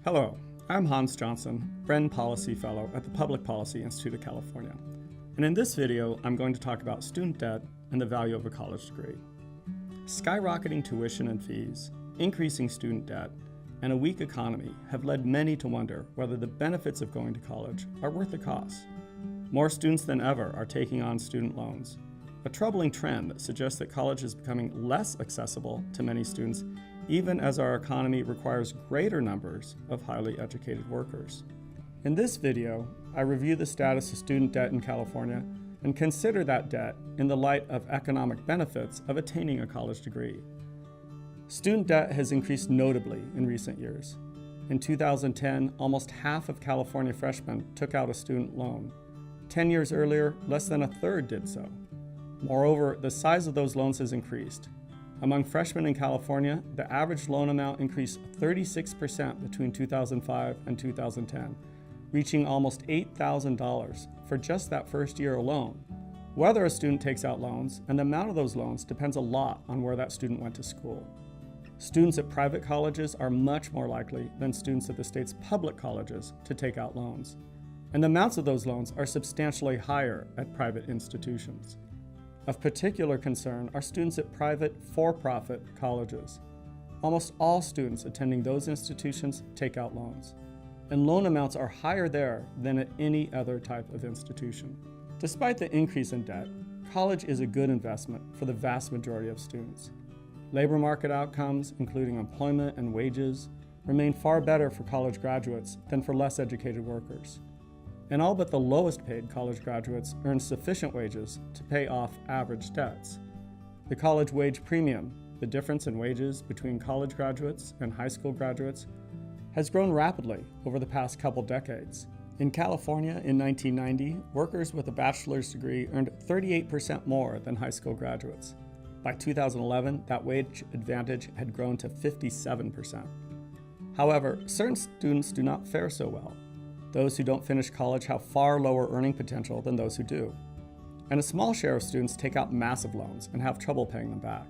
Hello, I'm Hans Johnson, Bren Policy Fellow at the Public Policy Institute of California. And in this video, I'm going to talk about student debt and the value of a college degree. Skyrocketing tuition and fees, increasing student debt, and a weak economy have led many to wonder whether the benefits of going to college are worth the cost. More students than ever are taking on student loans, a troubling trend that suggests that college is becoming less accessible to many students, even as our economy requires greater numbers of highly educated workers. In this video, I review the status of student debt in California and consider that debt in the light of economic benefits of attaining a college degree. Student debt has increased notably in recent years. In 2010, almost half of California freshmen took out a student loan. 10 years earlier, less than a third did so. Moreover, the size of those loans has increased. Among freshmen in California, the average loan amount increased 36% between 2005 and 2010, reaching almost $8,000 for just that first year alone. Whether a student takes out loans and the amount of those loans depends a lot on where that student went to school. Students at private colleges are much more likely than students at the state's public colleges to take out loans, and the amounts of those loans are substantially higher at private institutions. Of particular concern are students at private, for-profit colleges. Almost all students attending those institutions take out loans, and loan amounts are higher there than at any other type of institution. Despite the increase in debt, college is a good investment for the vast majority of students. Labor market outcomes, including employment and wages, remain far better for college graduates than for less educated workers. And all but the lowest paid college graduates earn sufficient wages to pay off average debts. The college wage premium, the difference in wages between college graduates and high school graduates, has grown rapidly over the past couple decades. In California in 1990, workers with a bachelor's degree earned 38% more than high school graduates. By 2011, that wage advantage had grown to 57%. However, certain students do not fare so well. Those who don't finish college have far lower earning potential than those who do. And a small share of students take out massive loans and have trouble paying them back.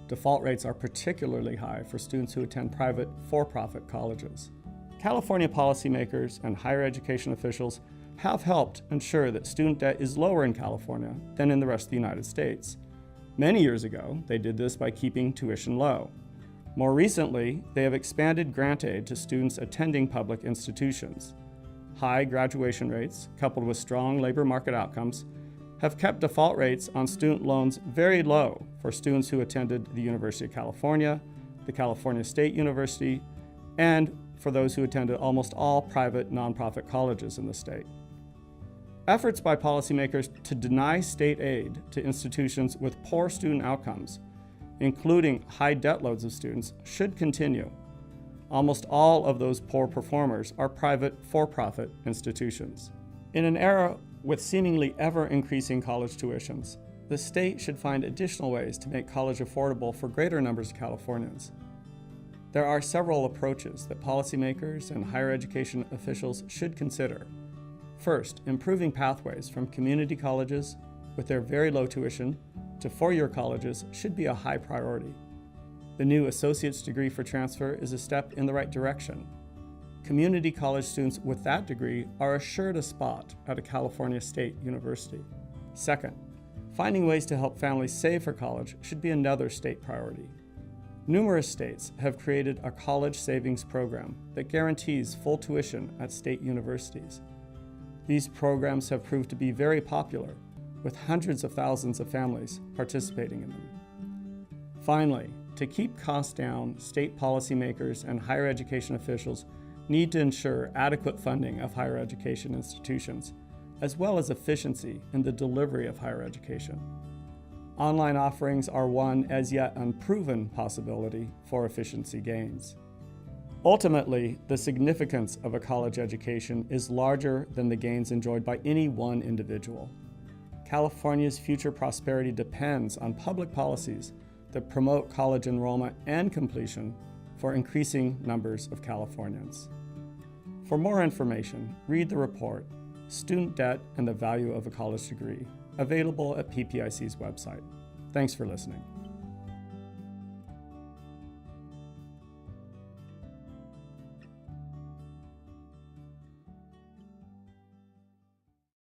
Default rates are particularly high for students who attend private, for-profit colleges. California policymakers and higher education officials have helped ensure that student debt is lower in California than in the rest of the United States. Many years ago, they did this by keeping tuition low. More recently, they have expanded grant aid to students attending public institutions. High graduation rates, coupled with strong labor market outcomes, have kept default rates on student loans very low for students who attended the University of California, the California State University, and for those who attended almost all private nonprofit colleges in the state. Efforts by policymakers to deny state aid to institutions with poor student outcomes, including high debt loads of students, should continue. Almost all of those poor performers are private, for-profit institutions. In an era with seemingly ever-increasing college tuitions, the state should find additional ways to make college affordable for greater numbers of Californians. There are several approaches that policymakers and higher education officials should consider. First, improving pathways from community colleges with their very low tuition to four-year colleges should be a high priority. The new associate's degree for transfer is a step in the right direction. Community college students with that degree are assured a spot at a California state university. Second, finding ways to help families save for college should be another state priority. Numerous states have created a college savings program that guarantees full tuition at state universities. These programs have proved to be very popular, with hundreds of thousands of families participating in them. Finally, to keep costs down, state policymakers and higher education officials need to ensure adequate funding of higher education institutions, as well as efficiency in the delivery of higher education. Online offerings are one as yet unproven possibility for efficiency gains. Ultimately, the significance of a college education is larger than the gains enjoyed by any one individual. California's future prosperity depends on public policies that promote college enrollment and completion for increasing numbers of Californians. For more information, read the report, Student Debt and the Value of a College Degree, available at PPIC's website. Thanks for listening.